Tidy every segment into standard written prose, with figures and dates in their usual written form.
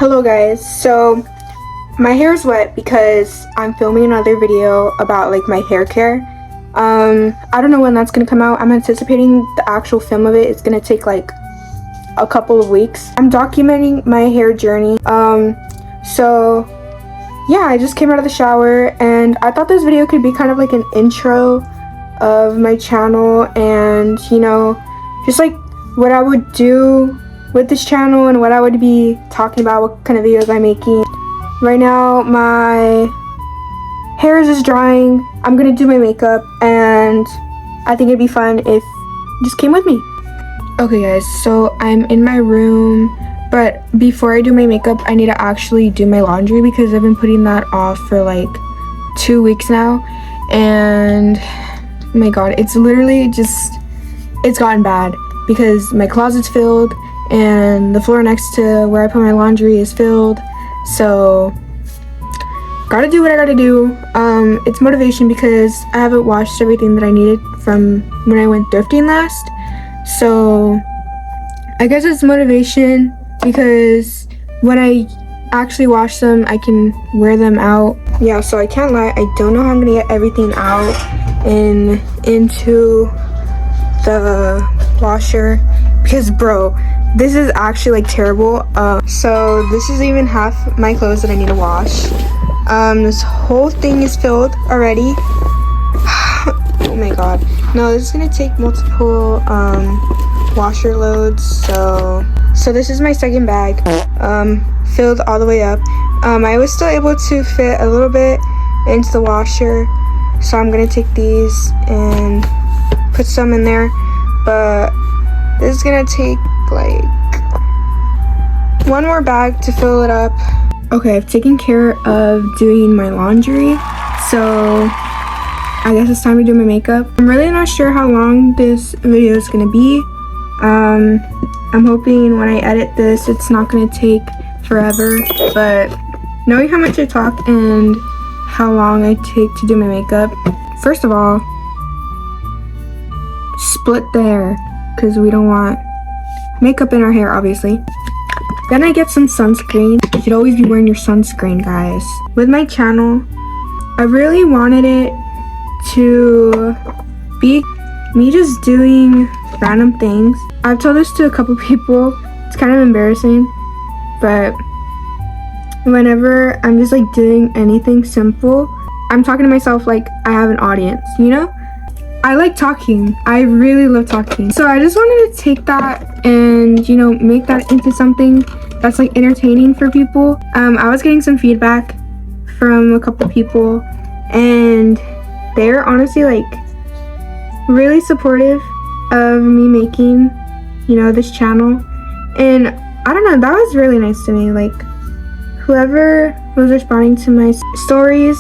Hello guys, so my hair is wet because I'm filming another video about like my hair care. I don't know when that's gonna come out. I'm anticipating the actual film of it. It's gonna take like a couple of weeks. I'm documenting my hair journey. So yeah, I just came out of the shower and I thought this video could be kind of like an intro of my channel and just like what I would do with this channel and what I would be talking about, what kind of videos I'm making. Right now my hair is just drying. I'm gonna do my makeup and I think it'd be fun if you just came with me. Okay guys, so I'm in my room, but before I do my makeup I need to actually do my laundry because I've been putting that off for like 2 weeks now, and oh my god, it's literally just, it's gotten bad because my closet's filled and the floor next to where I put my laundry is filled. So gotta do what I gotta do. It's motivation because I haven't washed everything that I needed from when I went thrifting last. So I guess it's motivation because when I actually wash them I can wear them out. Yeah, so I can't lie, I don't know how I'm gonna get everything out and into the washer because bro, this is actually like terrible. So this is even half my clothes that I need to wash. This whole thing is filled already. Oh my god, no, this is gonna take multiple washer loads. So this is my second bag, filled all the way up. I was still able to fit a little bit into the washer, so I'm gonna take these and put some in there, but this is gonna take like one more bag to fill it up. Okay, I've taken care of doing my laundry, so I guess it's time to do my makeup. I'm really not sure how long this video is gonna be. I'm hoping when I edit this it's not gonna take forever, but knowing how much I talk and how long I take to do my makeup, first of all, split the hair because we don't want makeup in our hair, obviously. Then I get some sunscreen. You should always be wearing your sunscreen, guys. With my channel, I really wanted it to be me just doing random things. I've told this to a couple people. It's kind of embarrassing, but whenever I'm just like doing anything simple, I'm talking to myself like I have an audience, I like talking. I really love talking. So I just wanted to take that and, make that into something that's like entertaining for people. I was getting some feedback from a couple people and they're honestly like really supportive of me making, this channel. And I don't know, that was really nice to me. Like whoever was responding to my stories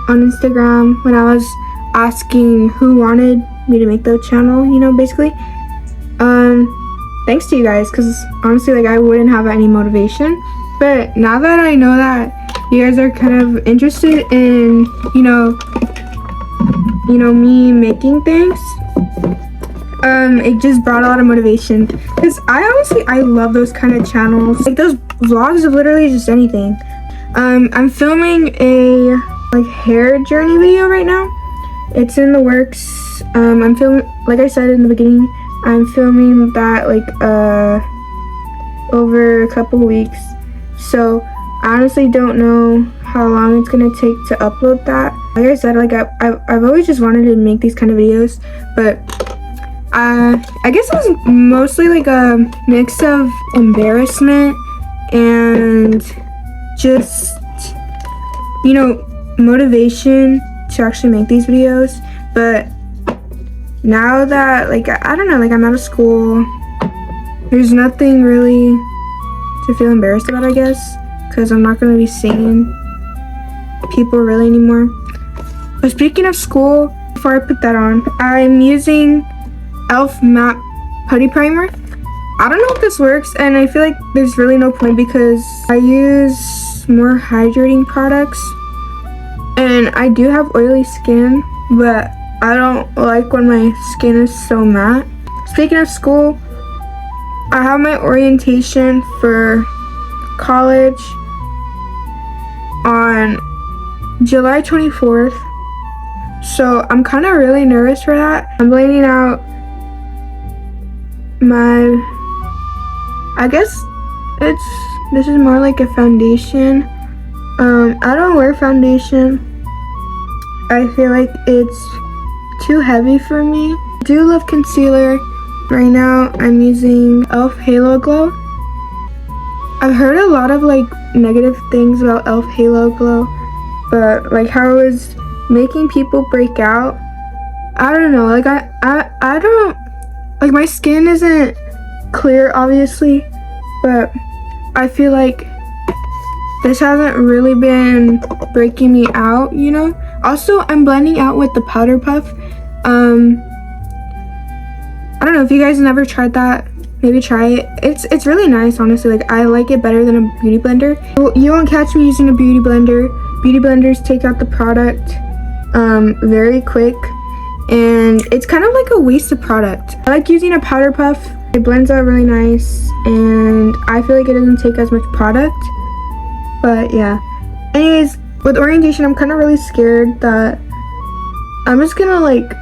on Instagram when I was asking who wanted me to make the channel, basically, thanks to you guys, because honestly like I wouldn't have any motivation. But now that I know that you guys are kind of interested in me making things, it just brought a lot of motivation because I love those kind of channels, like those vlogs of literally just anything. I'm filming a like hair journey video right now. It's in the works. I'm filming, like I said in the beginning, I'm filming that like over a couple weeks. So I honestly don't know how long it's gonna take to upload that. Like I said, like I've always just wanted to make these kind of videos, but I guess it was mostly like a mix of embarrassment and just motivation to actually make these videos. But now that like I don't know, like I'm out of school, there's nothing really to feel embarrassed about, I guess, because I'm not going to be seeing people really anymore. But speaking of school, before I put that on, I'm using e.l.f. matte putty primer. I don't know if this works, and I feel like there's really no point because I use more hydrating products and I do have oily skin, but I don't like when my skin is so matte. Speaking of school, I have my orientation for college on July 24th. So I'm kind of really nervous for that. I'm laying out I guess this is more like a foundation. I don't wear foundation. I feel like it's too heavy for me. I do love concealer. Right now I'm using e.l.f. Halo Glow. I've heard a lot of like negative things about e.l.f. Halo Glow, but like how it was making people break out. I don't know, like I don't, like my skin isn't clear obviously, but I feel like this hasn't really been breaking me out, you know? Also, I'm blending out with the Powder Puff. I don't know if you guys never tried that. Maybe try it. It's really nice, honestly. Like, I like it better than a beauty blender. You won't catch me using a beauty blender. Beauty blenders take out the product very quick, and it's kind of like a waste of product. I like using a Powder Puff. It blends out really nice, and I feel like it doesn't take as much product. But yeah. Anyways, with orientation, I'm kind of really scared that I'm just gonna like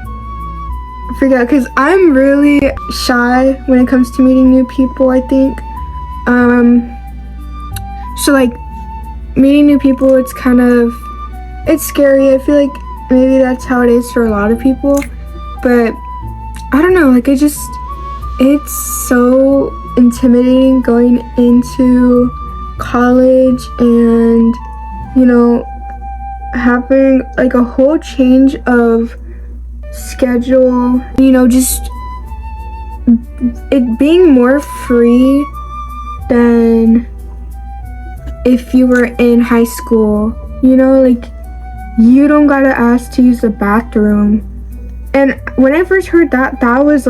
freak out, because I'm really shy when it comes to meeting new people, I think. So like meeting new people, it's scary. I feel like maybe that's how it is for a lot of people, but I don't know, like it's so intimidating going into college and, you know, having like a whole change of schedule, you know, just it being more free than if you were in high school, you know, like you don't gotta ask to use the bathroom. And when I first heard that, that was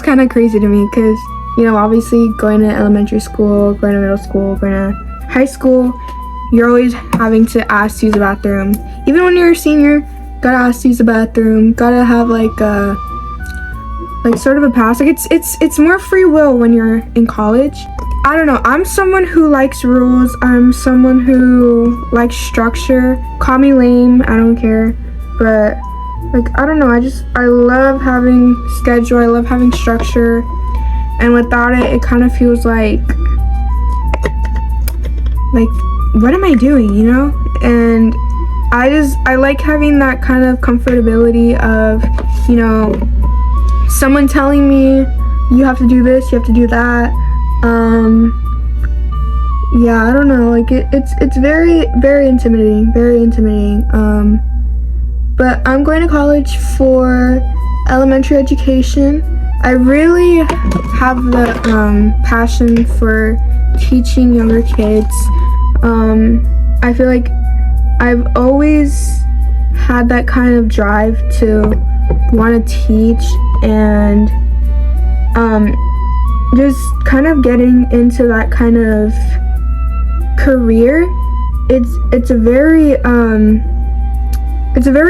kind of crazy to me, because, you know, obviously going to elementary school, going to middle school, going to high school, you're always having to ask to use the bathroom. Even when you're a senior, gotta ask to use the bathroom, gotta have like sort of a pass. Like it's more free will when you're in college. I don't know, I'm someone who likes rules. I'm someone who likes structure. Call me lame, I don't care. But like, I don't know, I love having schedule, I love having structure. And without it, it kind of feels like what am I doing, you know? And I like having that kind of comfortability of, you know, someone telling me you have to do this, you have to do that. Yeah, I don't know, like it's very, very intimidating, very intimidating. But I'm going to college for elementary education. I really have the passion for teaching younger kids. I feel like I've always had that kind of drive to want to teach, and just kind of getting into that kind of career. It's a very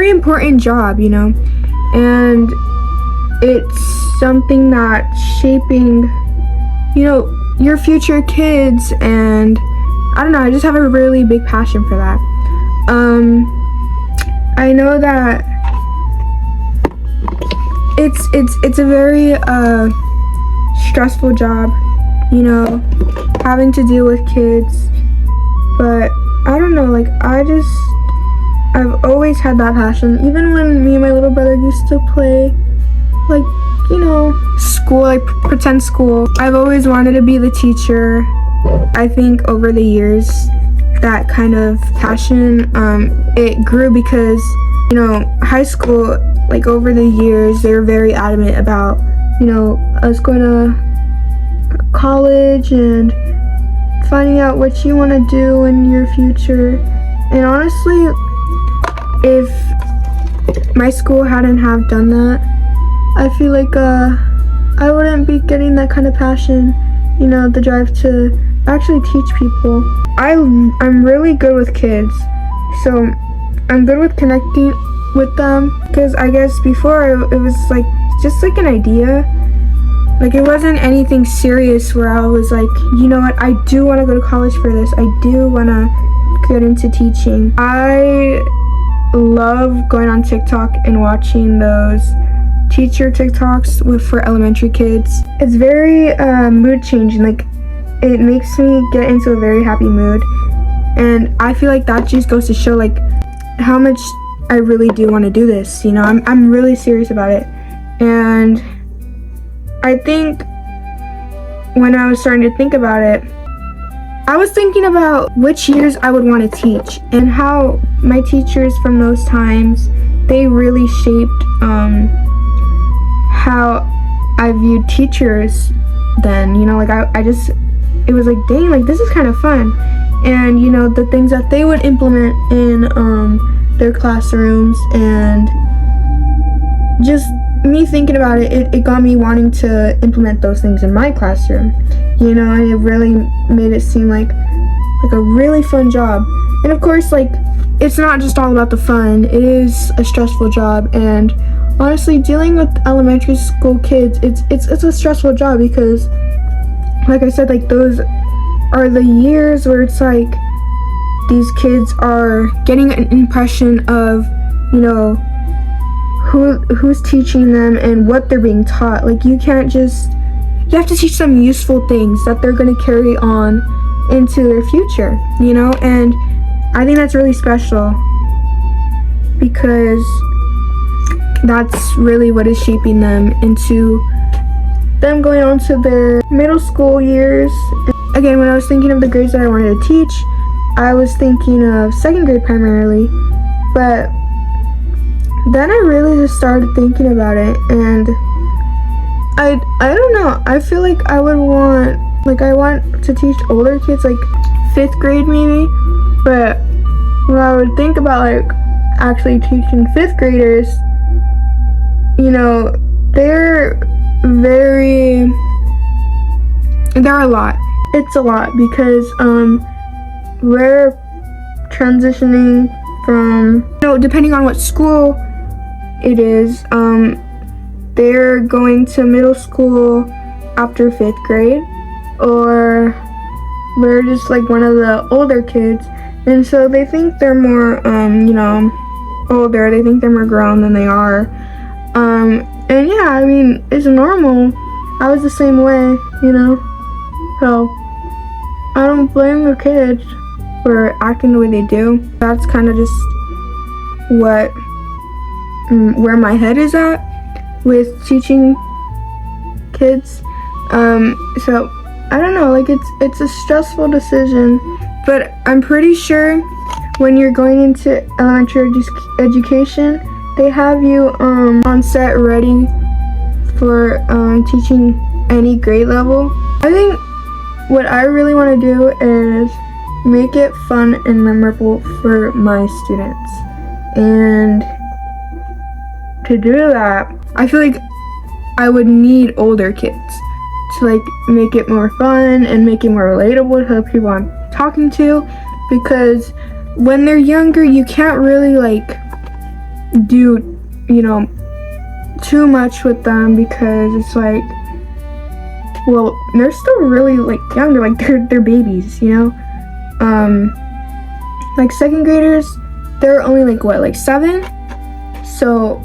important job, you know, and it's something that's shaping, you know, your future kids. And I don't know, I just have a really big passion for that. I know that it's a very stressful job, you know, having to deal with kids, but I don't know, like I've always had that passion. Even when me and my little brother used to play, like, you know, school, like pretend school, I've always wanted to be the teacher. I think over the years, that kind of passion, it grew because, you know, high school, like over the years, they were very adamant about, you know, us going to college and finding out what you want to do in your future. And honestly, if my school hadn't have done that, I feel like I wouldn't be getting that kind of passion, you know, the drive to actually teach people. I'm really good with kids, so I'm good with connecting with them, because I guess before it was like just like an idea, Like, it wasn't anything serious where I was like, you know what, I do want to go to college for this. I do want to get into teaching. I love going on TikTok and watching those teacher TikToks for elementary kids. It's very mood changing. Like, it makes me get into a very happy mood, and I feel like that just goes to show like how much I really do want to do this. You know, I'm really serious about it. And I think when I was starting to think about it, I was thinking about which years I would want to teach and how my teachers from those times, they really shaped how I viewed teachers then. You know, like it was like, dang, like this is kind of fun. And you know, the things that they would implement in their classrooms, and just me thinking about it, it got me wanting to implement those things in my classroom. You know, and it really made it seem like a really fun job. And of course, like, it's not just all about the fun. It is a stressful job, and honestly, dealing with elementary school kids, it's a stressful job because, like I said, like, those are the years where it's like these kids are getting an impression of, you know, who's teaching them and what they're being taught. Like, you have to teach them useful things that they're going to carry on into their future, you know. And I think that's really special because that's really what is shaping them into them going on to their middle school years. Again, when I was thinking of the grades that I wanted to teach, I was thinking of second grade primarily, but then I really just started thinking about it, and I don't know, I feel like I want to teach older kids, like 5th grade maybe. But when I would think about like actually teaching 5th graders, you know, they're a lot. It's a lot because we're transitioning from, you know, depending on what school it is, they're going to middle school after 5th grade, or we're just like one of the older kids, and so they think they're more you know, older. They think they're more grown than they are. And yeah, I mean, it's normal. I was the same way, you know, so I don't blame the kids for acting the way they do. That's kind of just where my head is at with teaching kids. So I don't know, like, it's a stressful decision, but I'm pretty sure when you're going into elementary education, they have you on set ready for teaching any grade level. I think what I really want to do is make it fun and memorable for my students. And to do that, I feel like I would need older kids to like make it more fun and make it more relatable to the people I'm talking to, because when they're younger, you can't really like do, you know, too much with them, because it's like, well, they're still really like young. They're like they're babies, you know. Like 2nd graders, they're only like what, like 7. So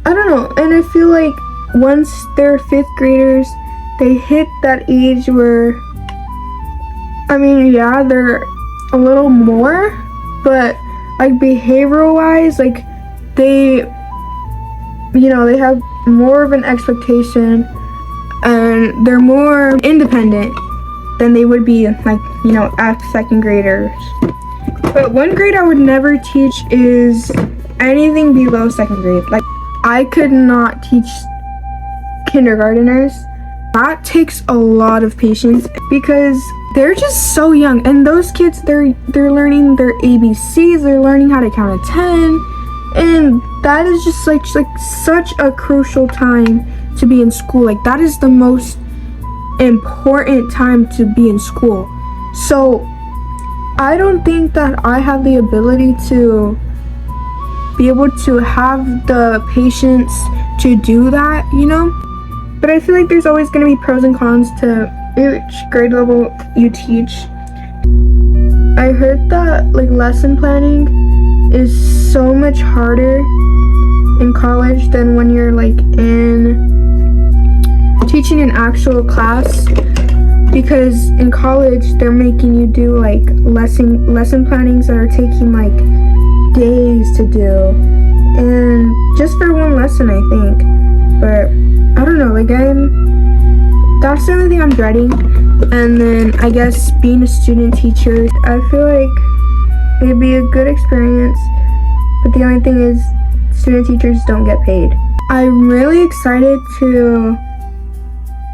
I don't know. And I feel like once they're 5th graders, they hit that age where, I mean, yeah, they're a little more, but like behavioral wise, like they, you know, they have more of an expectation and they're more independent than they would be like, you know, as 2nd graders. But one grade I would never teach is anything below 2nd grade. Like, I could not teach kindergarteners. That takes a lot of patience because they're just so young, and those kids, they're learning their ABCs, they're learning how to count to 10, and that is just like such a crucial time to be in school. Like, that is the most important time to be in school. So I don't think that I have the ability to be able to have the patience to do that, you know. But I feel like there's always going to be pros and cons to each grade level you teach. I heard that like lesson planning is so much harder in college than when you're like in teaching an actual class, because in college they're making you do like lesson plannings that are taking like days to do, and just for one lesson I think. But I don't know, like that's the only thing I'm dreading. And then I guess being a student teacher, I feel like it'd be a good experience, but the only thing is student teachers don't get paid. I'm really excited to,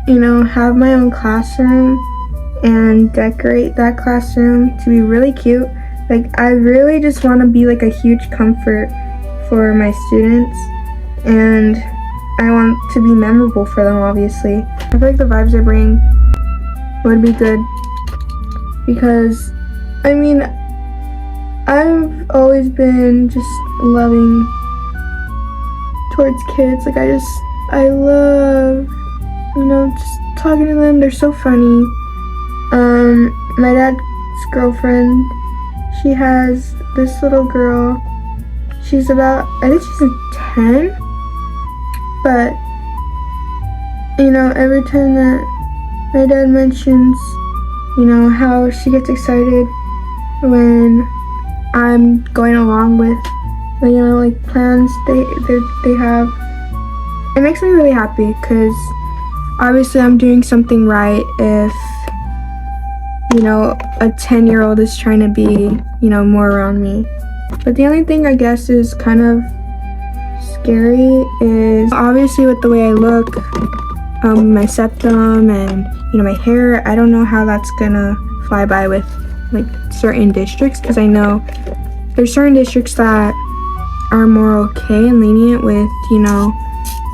you know, have my own classroom and decorate that classroom to be really cute. Like, I really just want to be like a huge comfort for my students, and I want to be memorable for them, obviously. I feel like the vibes I bring would be good, because, I mean, I've always been just loving towards kids. Like, I love, you know, just talking to them. They're so funny. My dad's girlfriend, she has this little girl. She's about, I think she's 10. But, you know, every time that my dad mentions, you know, how she gets excited when I'm going along with, you know, like plans they have, it makes me really happy, because obviously I'm doing something right if, you know, a 10-year-old is trying to be, you know, more around me. But the only thing I guess is kind of scary is obviously with the way I look, my septum and, you know, my hair. I don't know how that's gonna fly by with like certain districts, because I know there's certain districts that are more okay and lenient with, you know,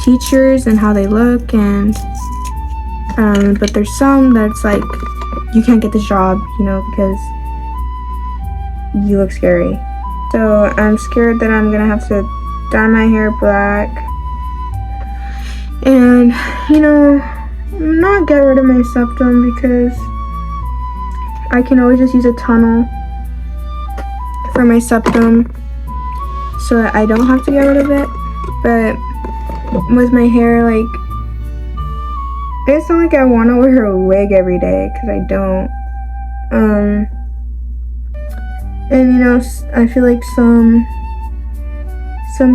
teachers and how they look, and but there's some that's like, you can't get this job, you know, because you look scary. So I'm scared that I'm gonna have to dye my hair black and, you know, not get rid of my septum, because I can always just use a tunnel for my septum so that I don't have to get rid of it. But with my hair, like, it's not like I want to wear a wig every day, because I don't. And, you know, I feel like some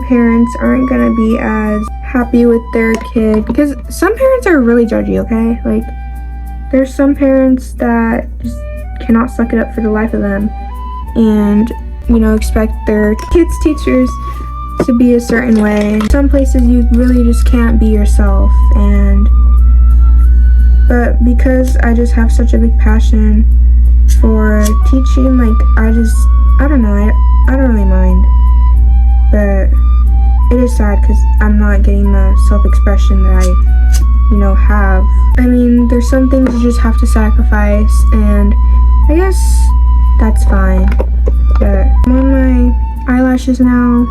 parents aren't gonna be as happy with their kid, because some parents are really judgy, okay? Like, there's some parents that just cannot suck it up for the life of them, and, you know, expect their kids' teachers to be a certain way. Some places you really just can't be yourself, but because I just have such a big passion for teaching, like, I don't know, I don't really mind. But it is sad because I'm not getting the self-expression that I, you know, have. I mean, there's some things you just have to sacrifice, and I guess that's fine. But I'm on my eyelashes now,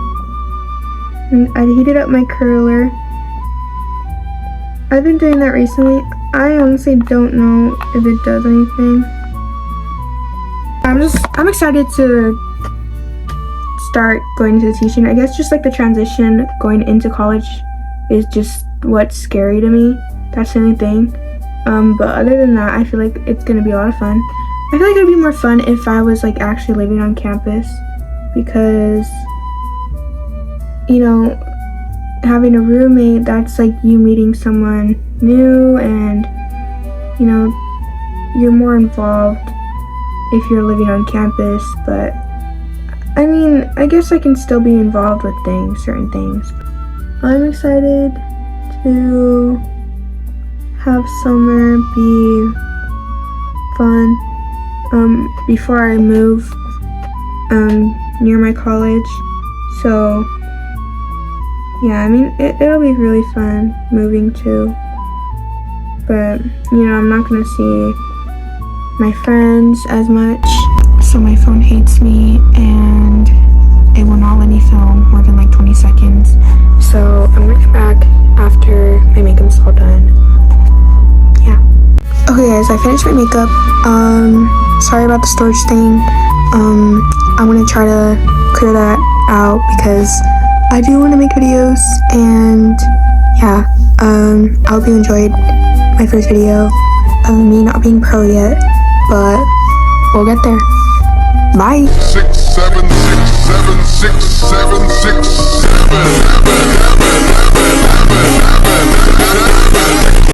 and I heated up my curler. I've been doing that recently. I honestly don't know if it does anything. I'm excited to start going into teaching. I guess just like the transition going into college is just what's scary to me. That's the only thing. But other than that, I feel like it's gonna be a lot of fun. I feel like it would be more fun if I was like actually living on campus, because, you know, having a roommate, that's like you meeting someone new, and, you know, you're more involved if you're living on campus. But I mean, I guess I can still be involved with certain things. I'm excited to have summer be fun before I move near my college. So yeah, I mean, it'll be really fun moving too. But, you know, I'm not gonna see my friends as much, so my phone hates me and it will not let me film more than like 20 seconds. So I'm gonna get back after my makeup's all done. Yeah. Okay guys, I finished my makeup. Sorry about the storage thing. I'm gonna try to clear that out because I do want to make videos, and yeah, I hope you enjoyed my first video. Me not being pro yet, but we'll get there. Bye. 6 7 6 7 6 7 6